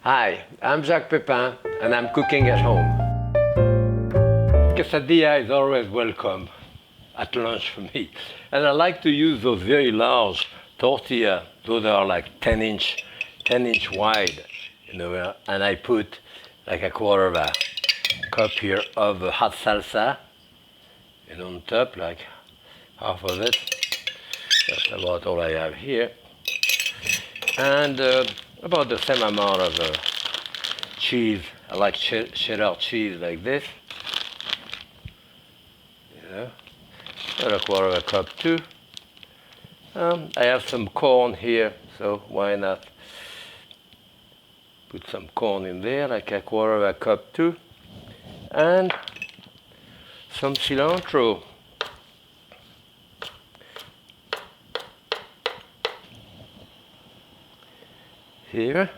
Hi, I'm Jacques Pépin and I'm cooking at home. Quesadilla is always welcome at lunch for me. And I like to use those very large tortilla. Those are like 10 inch wide, and I put like a quarter of a cup here of hot salsa, and on top like half of it. That's about all I have here. And about the same amount of cheese. I like cheddar cheese like this. About a quarter of a cup too. I have some corn here, so why not put some corn in there, like a quarter of a cup too. And some cilantro. Here.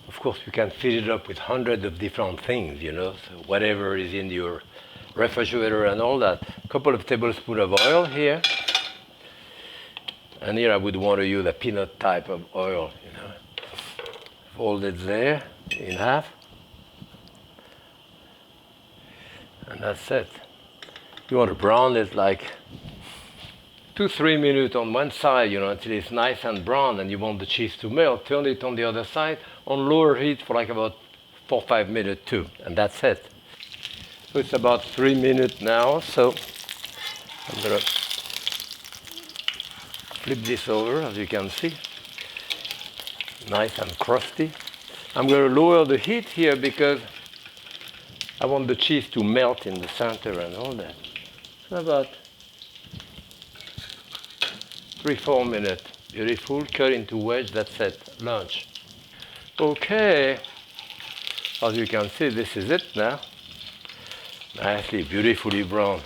Of course, you can fill it up with hundreds of different things, so whatever is in your refrigerator and all that. A couple of tablespoons of oil here. And here I would want to use a peanut type of oil, Fold it there in half. And that's it. You want to brown it like 2-3 minutes on one side, until it's nice and brown, and you want the cheese to melt. Turn it on the other side on lower heat for like about 4-5 minutes too, and that's it. So it's about 3 minutes now, so I'm gonna flip this over, as you can see. Nice and crusty. I'm gonna lower the heat here because I want the cheese to melt in the center and all that. So about 3-4 minutes. Beautiful. Cut into wedge. That's it. Lunch. Okay. As you can see, this is it now. Nicely, beautifully brown.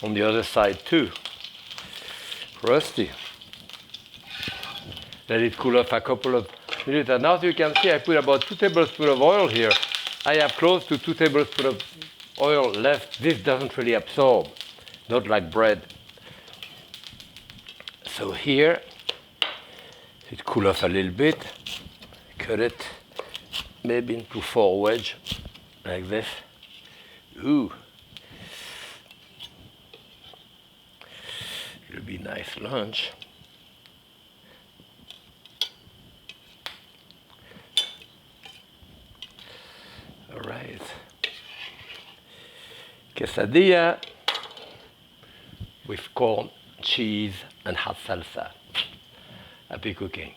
On the other side too. Crusty. Let it cool off a couple of minutes. And now you can see I put about 2 tablespoons of oil here. I have close to 2 tablespoons of oil left. This doesn't really absorb. Not like bread. So here, it cool off a little bit, cut it maybe into 4 wedges, like this. Ooh. It'll be nice lunch. All right. Quesadilla with corn, cheese, and hot salsa. Happy cooking.